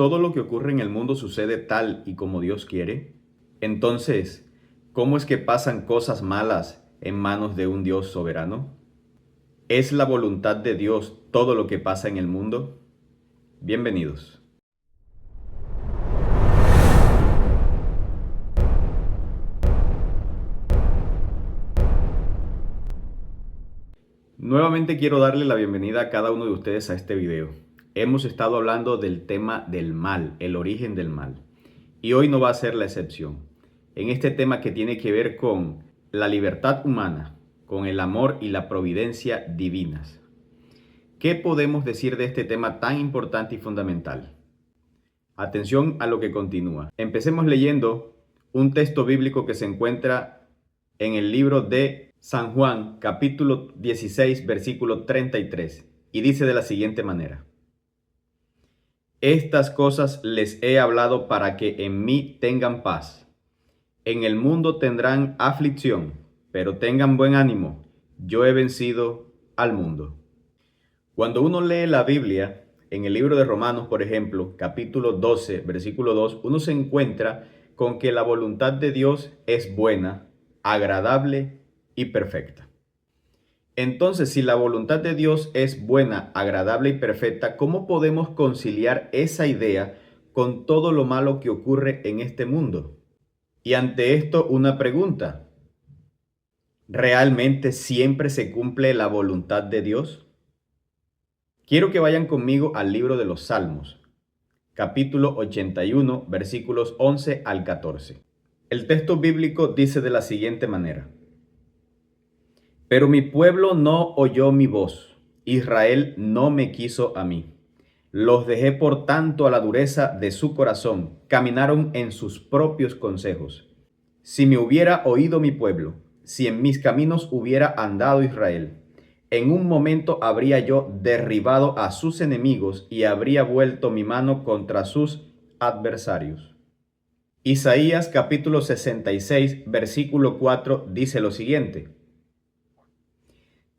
¿Todo lo que ocurre en el mundo sucede tal y como Dios quiere? Entonces, ¿cómo es que pasan cosas malas en manos de un Dios soberano? ¿Es la voluntad de Dios todo lo que pasa en el mundo? Bienvenidos. Nuevamente quiero darle la bienvenida a cada uno de ustedes a este video. Hemos estado hablando del tema del mal, el origen del mal. Y hoy no va a ser la excepción. En este tema que tiene que ver con la libertad humana, con el amor y la providencia divinas. ¿Qué podemos decir de este tema tan importante y fundamental? Atención a lo que continúa. Empecemos leyendo un texto bíblico que se encuentra en el libro de San Juan, capítulo 16, versículo 33, y dice de la siguiente manera: Estas cosas les he hablado para que en mí tengan paz. En el mundo tendrán aflicción, pero tengan buen ánimo. Yo he vencido al mundo. Cuando uno lee la Biblia, en el libro de Romanos, por ejemplo, capítulo 12, versículo 2, uno se encuentra con que la voluntad de Dios es buena, agradable y perfecta. Entonces, si la voluntad de Dios es buena, agradable y perfecta, ¿cómo podemos conciliar esa idea con todo lo malo que ocurre en este mundo? Y ante esto, una pregunta: ¿realmente siempre se cumple la voluntad de Dios? Quiero que vayan conmigo al libro de los Salmos, capítulo 81, versículos 11 al 14. El texto bíblico dice de la siguiente manera: Pero mi pueblo no oyó mi voz, Israel no me quiso a mí. Los dejé por tanto a la dureza de su corazón, caminaron en sus propios consejos. Si me hubiera oído mi pueblo, si en mis caminos hubiera andado Israel, en un momento habría yo derribado a sus enemigos y habría vuelto mi mano contra sus adversarios. Isaías capítulo 66, versículo 4 dice lo siguiente: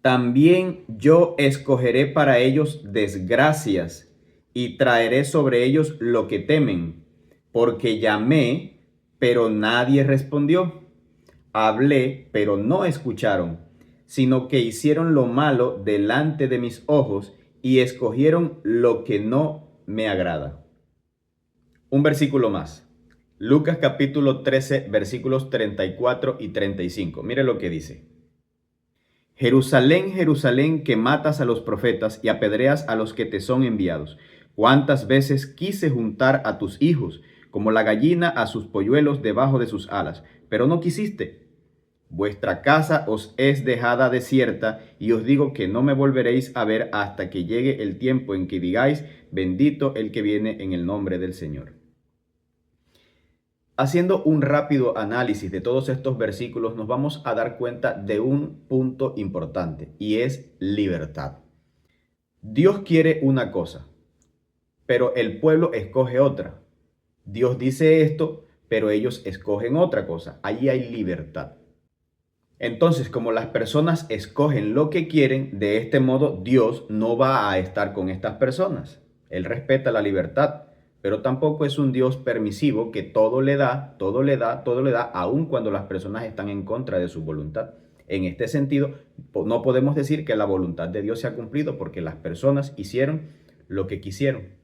También yo escogeré para ellos desgracias y traeré sobre ellos lo que temen, porque llamé, pero nadie respondió. Hablé, pero no escucharon, sino que hicieron lo malo delante de mis ojos y escogieron lo que no me agrada. Un versículo más. Lucas capítulo 13, versículos 34 y 35. Mire lo que dice: Jerusalén, Jerusalén, que matas a los profetas y apedreas a los que te son enviados. ¿Cuántas veces quise juntar a tus hijos, como la gallina a sus polluelos debajo de sus alas, pero no quisiste? Vuestra casa os es dejada desierta, y os digo que no me volveréis a ver hasta que llegue el tiempo en que digáis: bendito el que viene en el nombre del Señor. Haciendo un rápido análisis de todos estos versículos, nos vamos a dar cuenta de un punto importante, y es libertad. Dios quiere una cosa, pero el pueblo escoge otra. Dios dice esto, pero ellos escogen otra cosa. Allí hay libertad. Entonces, como las personas escogen lo que quieren, de este modo Dios no va a estar con estas personas. Él respeta la libertad, pero tampoco es un Dios permisivo que todo le da, aun cuando las personas están en contra de su voluntad. En este sentido, no podemos decir que la voluntad de Dios se ha cumplido, porque las personas hicieron lo que quisieron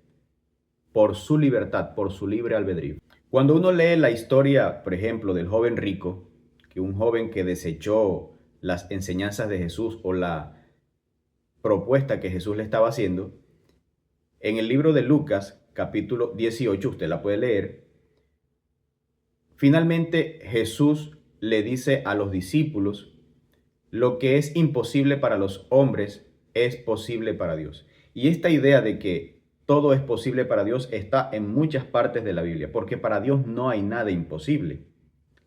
por su libertad, por su libre albedrío. Cuando uno lee la historia, por ejemplo, del joven rico, que un joven que desechó las enseñanzas de Jesús o la propuesta que Jesús le estaba haciendo, en el libro de Lucas, capítulo 18, usted la puede leer, finalmente Jesús le dice a los discípulos: lo que es imposible para los hombres es posible para Dios. Y esta idea de que todo es posible para Dios está en muchas partes de la Biblia, porque para Dios no hay nada imposible.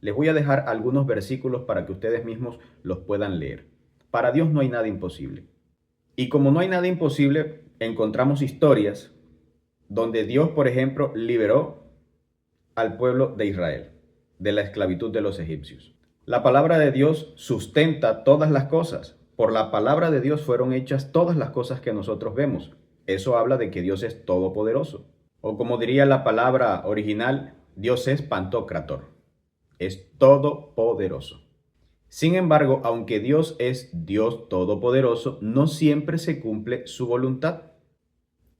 Les voy a dejar algunos versículos para que ustedes mismos los puedan leer. Para Dios no hay nada imposible. Y como no hay nada imposible, encontramos historias donde Dios, por ejemplo, liberó al pueblo de Israel de la esclavitud de los egipcios. La palabra de Dios sustenta todas las cosas. Por la palabra de Dios fueron hechas todas las cosas que nosotros vemos. Eso habla de que Dios es todopoderoso. O como diría la palabra original, Dios es Pantocrator, es todopoderoso. Sin embargo, aunque Dios es Dios todopoderoso, no siempre se cumple su voluntad.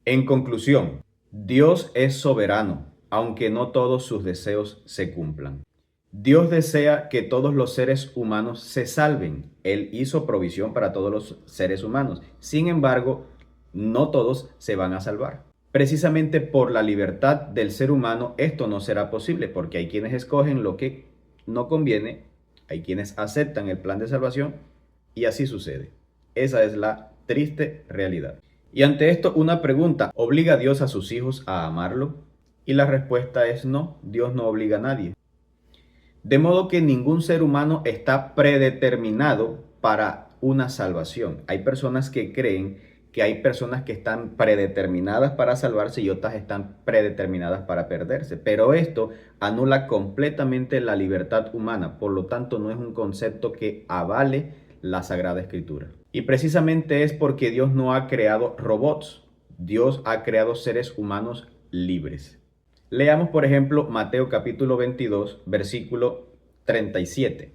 En conclusión, Dios es soberano, aunque no todos sus deseos se cumplan. Dios desea que todos los seres humanos se salven. Él hizo provisión para todos los seres humanos. Sin embargo, no todos se van a salvar. Precisamente por la libertad del ser humano, esto no será posible, porque hay quienes escogen lo que no conviene, hay quienes aceptan el plan de salvación y así sucede. Esa es la triste realidad. Y ante esto, una pregunta: ¿obliga Dios a sus hijos a amarlo? Y la respuesta es no, Dios no obliga a nadie. De modo que ningún ser humano está predeterminado para una salvación. Hay personas que creen que hay personas que están predeterminadas para salvarse y otras están predeterminadas para perderse. Pero esto anula completamente la libertad humana. Por lo tanto, no es un concepto que avale la Sagrada Escritura. Y precisamente es porque Dios no ha creado robots. Dios ha creado seres humanos libres. Leamos, por ejemplo, Mateo capítulo 22, versículo 37.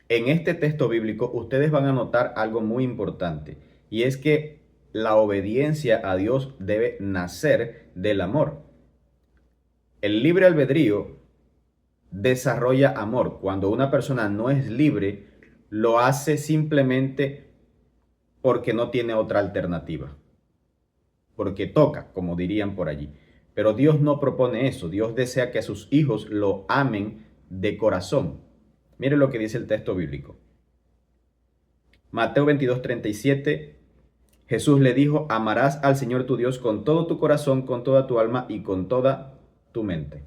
En este texto bíblico ustedes van a notar algo muy importante, y es que la obediencia a Dios debe nacer del amor. El libre albedrío desarrolla amor. Cuando una persona no es libre, lo hace simplemente porque no tiene otra alternativa, porque toca, como dirían por allí. Pero Dios no propone eso. Dios desea que sus hijos lo amen de corazón. Mire lo que dice el texto bíblico. Mateo 22:37, Jesús le dijo: amarás al Señor tu Dios con todo tu corazón, con toda tu alma y con toda tu mente.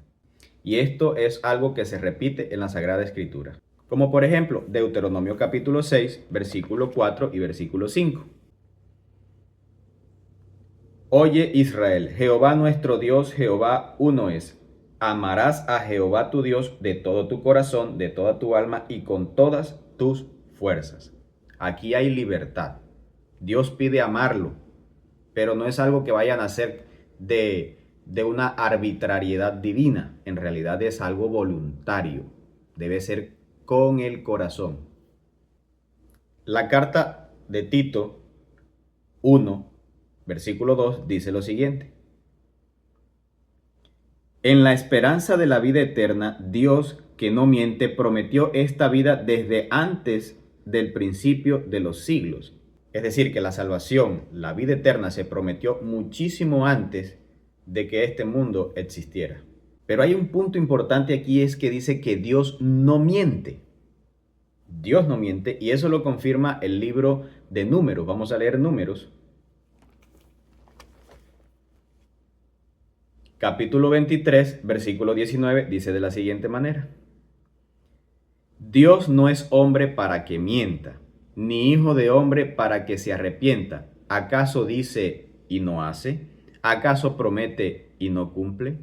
Y esto es algo que se repite en la Sagrada Escritura. Como por ejemplo, Deuteronomio capítulo 6, versículo 4 y versículo 5. Oye Israel, Jehová nuestro Dios, Jehová uno es. Amarás a Jehová tu Dios de todo tu corazón, de toda tu alma y con todas tus fuerzas. Aquí hay libertad. Dios pide amarlo, pero no es algo que vayan a hacer de una arbitrariedad divina. En realidad es algo voluntario. Debe ser con el corazón. La carta de Tito 1, versículo 2 dice lo siguiente: en la esperanza de la vida eterna, Dios, que no miente, prometió esta vida desde antes del principio de los siglos. Es decir, que la salvación, la vida eterna, se prometió muchísimo antes de que este mundo existiera. Pero hay un punto importante aquí, es que dice que Dios no miente. Dios no miente, y eso lo confirma el libro de Números. Vamos a leer Números. Capítulo 23, versículo 19, dice de la siguiente manera: Dios no es hombre para que mienta, ni hijo de hombre para que se arrepienta. ¿Acaso dice y no hace? ¿Acaso promete y no cumple?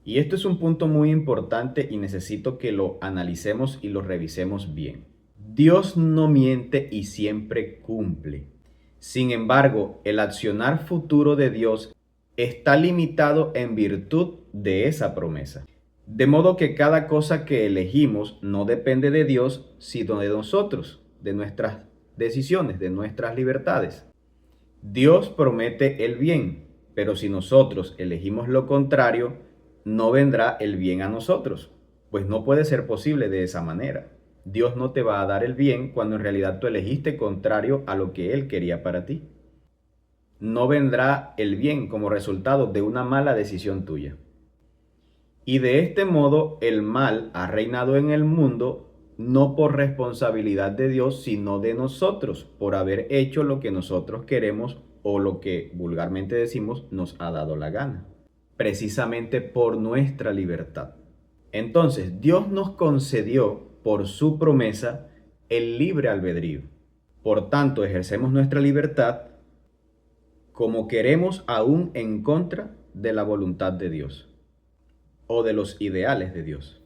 Y esto es un punto muy importante y necesito que lo analicemos y lo revisemos bien. Dios no miente y siempre cumple. Sin embargo, el accionar futuro de Dios está limitado en virtud de esa promesa. De modo que cada cosa que elegimos no depende de Dios, sino de nosotros, de nuestras decisiones, de nuestras libertades. Dios promete el bien, pero si nosotros elegimos lo contrario, no vendrá el bien a nosotros, pues no puede ser posible de esa manera. Dios no te va a dar el bien cuando en realidad tú elegiste contrario a lo que Él quería para ti. No vendrá el bien como resultado de una mala decisión tuya. Y de este modo el mal ha reinado en el mundo, no por responsabilidad de Dios, sino de nosotros, por haber hecho lo que nosotros queremos o lo que vulgarmente decimos nos ha dado la gana, precisamente por nuestra libertad. Entonces, Dios nos concedió por su promesa el libre albedrío. Por tanto, ejercemos nuestra libertad como queremos, aún en contra de la voluntad de Dios o de los ideales de Dios.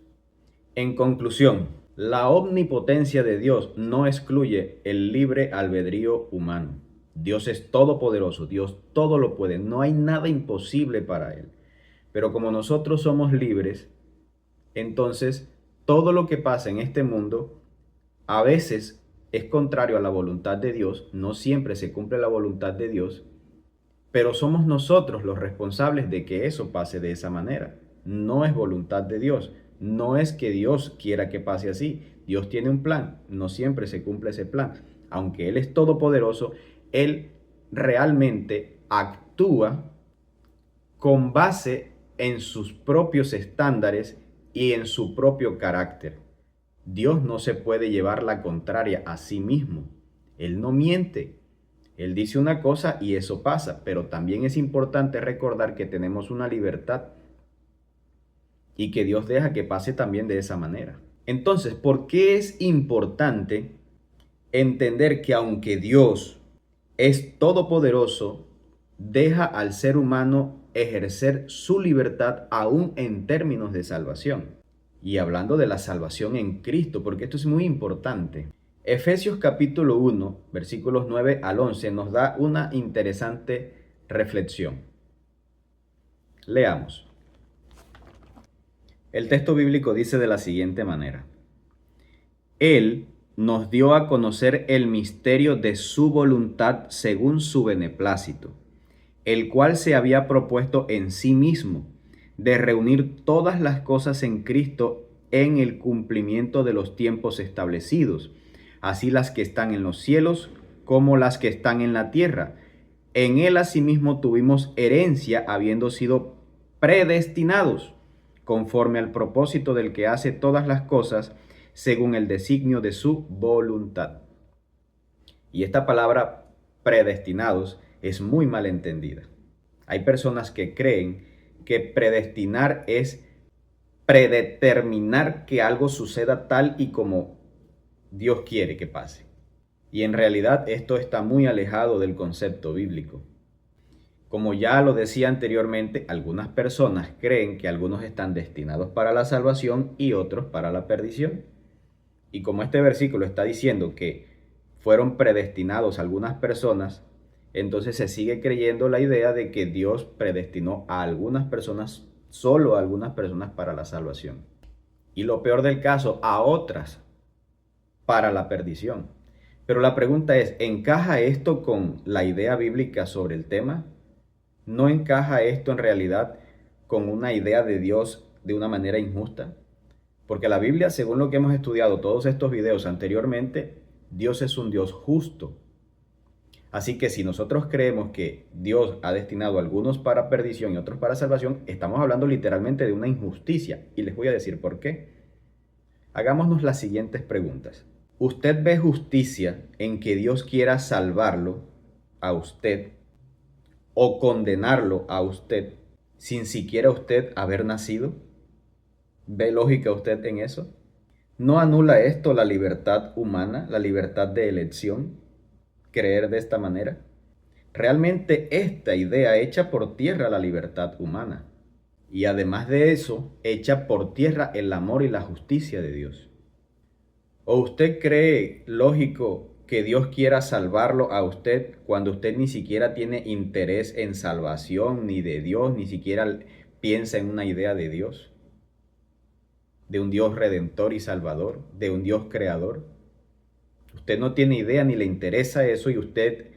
En conclusión, la omnipotencia de Dios no excluye el libre albedrío humano. Dios es todopoderoso, Dios todo lo puede, no hay nada imposible para Él. Pero como nosotros somos libres, entonces todo lo que pasa en este mundo a veces es contrario a la voluntad de Dios, no siempre se cumple la voluntad de Dios, pero somos nosotros los responsables de que eso pase de esa manera. No es voluntad de Dios, no es que Dios quiera que pase así. Dios tiene un plan, no siempre se cumple ese plan. Aunque Él es todopoderoso, Él realmente actúa con base en sus propios estándares y en su propio carácter. Dios no se puede llevar la contraria a sí mismo. Él no miente. Él dice una cosa y eso pasa, pero también es importante recordar que tenemos una libertad y que Dios deja que pase también de esa manera. Entonces, ¿por qué es importante entender que aunque Dios es todopoderoso, deja al ser humano ejercer su libertad aún en términos de salvación? Y hablando de la salvación en Cristo, porque esto es muy importante. Efesios capítulo 1, versículos 9 al 11 nos da una interesante reflexión. Leamos. El texto bíblico dice de la siguiente manera: Él nos dio a conocer el misterio de su voluntad según su beneplácito, el cual se había propuesto en sí mismo, de reunir todas las cosas en Cristo en el cumplimiento de los tiempos establecidos, así las que están en los cielos como las que están en la tierra. En Él asimismo tuvimos herencia, habiendo sido predestinados, conforme al propósito del que hace todas las cosas, según el designio de su voluntad. Y esta palabra predestinados es muy mal entendida. Hay personas que creen que predestinar es predeterminar que algo suceda tal y como Dios quiere que pase. Y en realidad esto está muy alejado del concepto bíblico. Como ya lo decía anteriormente, algunas personas creen que algunos están destinados para la salvación y otros para la perdición. Y como este versículo está diciendo que fueron predestinados algunas personas, entonces se sigue creyendo la idea de que Dios predestinó a algunas personas, solo a algunas personas para la salvación. Y lo peor del caso, a otras para la perdición. Pero la pregunta es, ¿encaja esto con la idea bíblica sobre el tema? ¿No encaja esto en realidad con una idea de Dios de una manera injusta? Porque la Biblia, según lo que hemos estudiado todos estos videos anteriormente, Dios es un Dios justo. Así que si nosotros creemos que Dios ha destinado a algunos para perdición y otros para salvación, estamos hablando literalmente de una injusticia. Y les voy a decir por qué. Hagámonos las siguientes preguntas. ¿Usted ve justicia en que Dios quiera salvarlo a usted o condenarlo a usted sin siquiera usted haber nacido? ¿Ve lógica usted en eso? ¿No anula esto la libertad humana, la libertad de elección, creer de esta manera? Realmente esta idea echa por tierra la libertad humana y además de eso echa por tierra el amor y la justicia de Dios. ¿O usted cree lógico que Dios quiera salvarlo a usted cuando usted ni siquiera tiene interés en salvación ni de Dios, ni siquiera piensa en una idea de Dios? De un Dios redentor y salvador, de un Dios creador. Usted no tiene idea ni le interesa eso y usted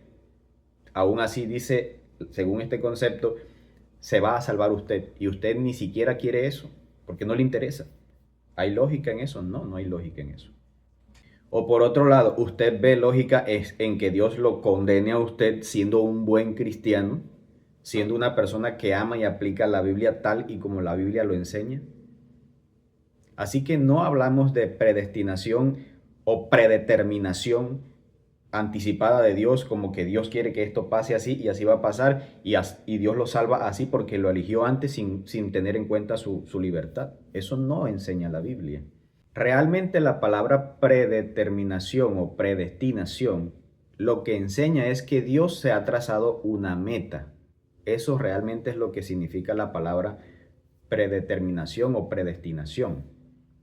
aún así dice, según este concepto, se va a salvar usted y usted ni siquiera quiere eso porque no le interesa. ¿Hay lógica en eso? No, no hay lógica en eso. O por otro lado, usted ve lógica en que Dios lo condene a usted siendo un buen cristiano, siendo una persona que ama y aplica la Biblia tal y como la Biblia lo enseña. Así que no hablamos de predestinación o predeterminación anticipada de Dios, como que Dios quiere que esto pase así y así va a pasar y Dios lo salva así porque lo eligió antes sin tener en cuenta su libertad. Eso no enseña la Biblia. Realmente la palabra predeterminación o predestinación lo que enseña es que Dios se ha trazado una meta. Eso realmente es lo que significa la palabra predeterminación o predestinación.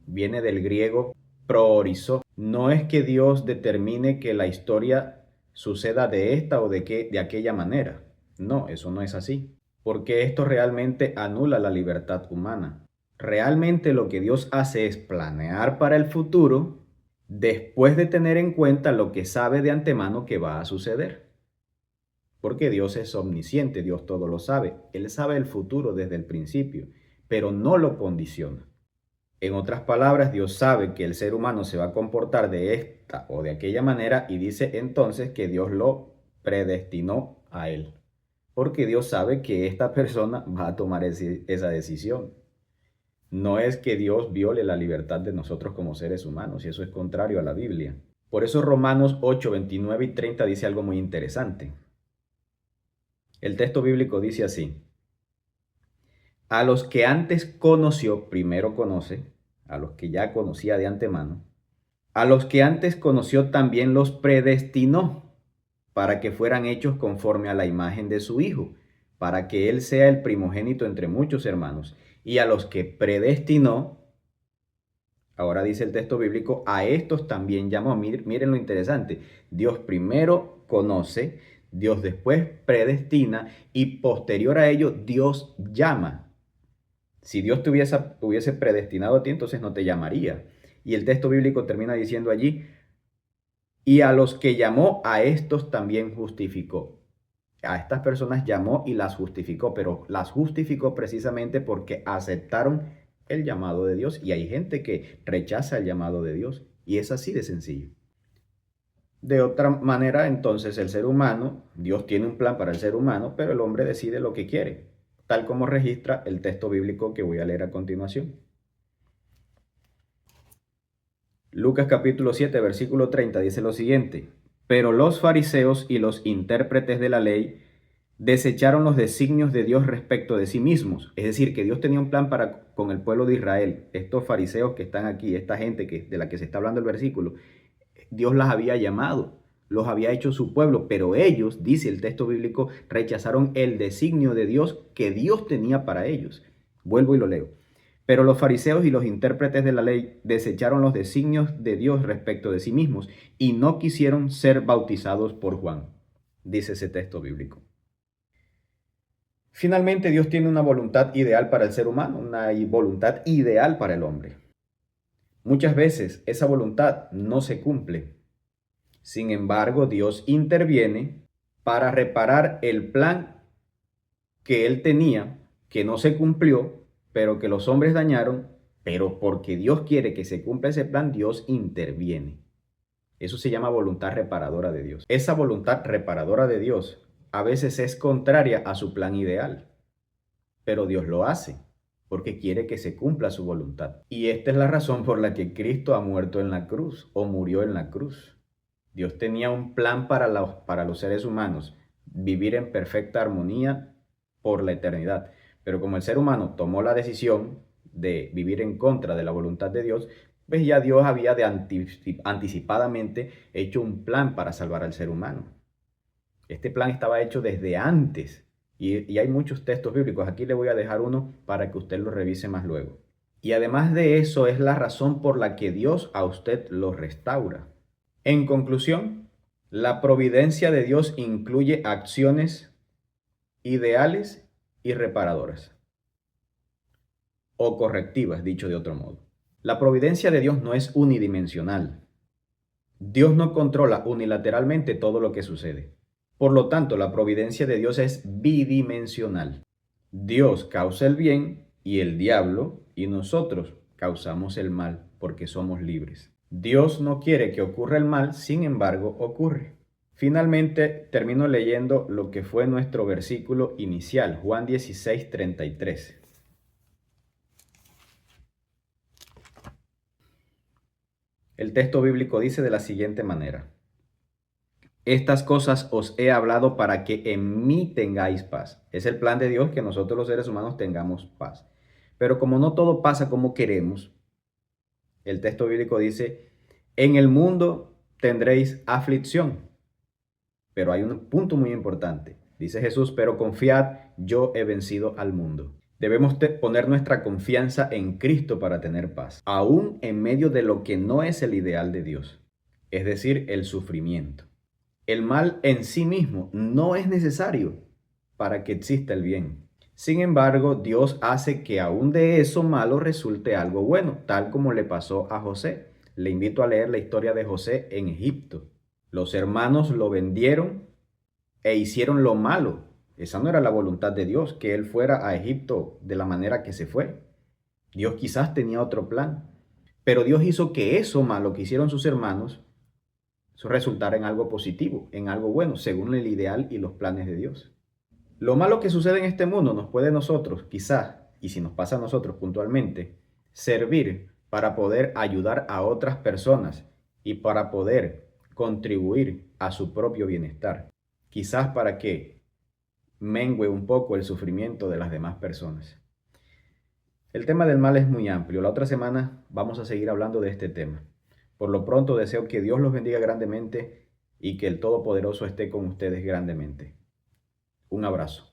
Viene del griego proorizo. No es que Dios determine que la historia suceda de esta o de aquella manera. No, eso no es así, porque esto realmente anula la libertad humana. Realmente lo que Dios hace es planear para el futuro después de tener en cuenta lo que sabe de antemano que va a suceder. Porque Dios es omnisciente, Dios todo lo sabe. Él sabe el futuro desde el principio, pero no lo condiciona. En otras palabras, Dios sabe que el ser humano se va a comportar de esta o de aquella manera y dice entonces que Dios lo predestinó a él. Porque Dios sabe que esta persona va a tomar esa decisión. No es que Dios viole la libertad de nosotros como seres humanos, y eso es contrario a la Biblia. Por eso Romanos 8, 29 y 30 dice algo muy interesante. El texto bíblico dice así: a los que antes conoció, primero conoce, a los que ya conocía de antemano, a los que antes conoció también los predestinó para que fueran hechos conforme a la imagen de su Hijo, para que Él sea el primogénito entre muchos hermanos. Y a los que predestinó, ahora dice el texto bíblico, a estos también llamó. Miren lo interesante. Dios primero conoce, Dios después predestina y posterior a ello Dios llama. Si Dios te hubiese predestinado a ti, entonces no te llamaría. Y el texto bíblico termina diciendo allí, y a los que llamó, a estos también justificó. A estas personas llamó y las justificó, pero las justificó precisamente porque aceptaron el llamado de Dios. Y hay gente que rechaza el llamado de Dios. Y es así de sencillo. De otra manera, entonces el ser humano, Dios tiene un plan para el ser humano, pero el hombre decide lo que quiere, tal como registra el texto bíblico que voy a leer a continuación. Lucas capítulo 7, versículo 30 dice lo siguiente: pero los fariseos y los intérpretes de la ley desecharon los designios de Dios respecto de sí mismos. Es decir, que Dios tenía un plan con el pueblo de Israel. Estos fariseos que están aquí, esta gente de la que se está hablando el versículo, Dios las había llamado, los había hecho su pueblo, pero ellos, dice el texto bíblico, rechazaron el designio de Dios que Dios tenía para ellos. Vuelvo y lo leo. Pero los fariseos y los intérpretes de la ley desecharon los designios de Dios respecto de sí mismos y no quisieron ser bautizados por Juan, dice ese texto bíblico. Finalmente, Dios tiene una voluntad ideal para el ser humano, una voluntad ideal para el hombre. Muchas veces esa voluntad no se cumple. Sin embargo, Dios interviene para reparar el plan que Él tenía, que no se cumplió, pero que los hombres dañaron, pero porque Dios quiere que se cumpla ese plan, Dios interviene. Eso se llama voluntad reparadora de Dios. Esa voluntad reparadora de Dios a veces es contraria a su plan ideal, pero Dios lo hace porque quiere que se cumpla su voluntad. Y esta es la razón por la que Cristo ha muerto en la cruz o murió en la cruz. Dios tenía un plan para los seres humanos, vivir en perfecta armonía por la eternidad. Pero como el ser humano tomó la decisión de vivir en contra de la voluntad de Dios, pues ya Dios había anticipadamente hecho un plan para salvar al ser humano. Este plan estaba hecho desde antes. Y hay muchos textos bíblicos. Aquí le voy a dejar uno para que usted lo revise más luego. Y además de eso es la razón por la que Dios a usted lo restaura. En conclusión, la providencia de Dios incluye acciones ideales y reparadoras. O correctivas, dicho de otro modo. La providencia de Dios no es unidimensional. Dios no controla unilateralmente todo lo que sucede. Por lo tanto, la providencia de Dios es bidimensional. Dios causa el bien y el diablo y nosotros causamos el mal porque somos libres. Dios no quiere que ocurra el mal, sin embargo, ocurre. Finalmente, termino leyendo lo que fue nuestro versículo inicial, Juan 16, 33. El texto bíblico dice de la siguiente manera: estas cosas os he hablado para que en mí tengáis paz. Es el plan de Dios que nosotros los seres humanos tengamos paz. Pero como no todo pasa como queremos, el texto bíblico dice, en el mundo tendréis aflicción. Pero hay un punto muy importante. Dice Jesús, pero confiad, yo he vencido al mundo. Debemos poner nuestra confianza en Cristo para tener paz, aún en medio de lo que no es el ideal de Dios, es decir, el sufrimiento. El mal en sí mismo no es necesario para que exista el bien. Sin embargo, Dios hace que aún de eso malo resulte algo bueno, tal como le pasó a José. Le invito a leer la historia de José en Egipto. Los hermanos lo vendieron e hicieron lo malo. Esa no era la voluntad de Dios, que él fuera a Egipto de la manera que se fue. Dios quizás tenía otro plan, pero Dios hizo que eso malo que hicieron sus hermanos resultara en algo positivo, en algo bueno, según el ideal y los planes de Dios. Lo malo que sucede en este mundo nos puede nosotros, quizás, y si nos pasa a nosotros puntualmente, servir para poder ayudar a otras personas y para poder contribuir a su propio bienestar. Quizás para que mengue un poco el sufrimiento de las demás personas. El tema del mal es muy amplio. La otra semana vamos a seguir hablando de este tema. Por lo pronto deseo que Dios los bendiga grandemente y que el Todopoderoso esté con ustedes grandemente. Un abrazo.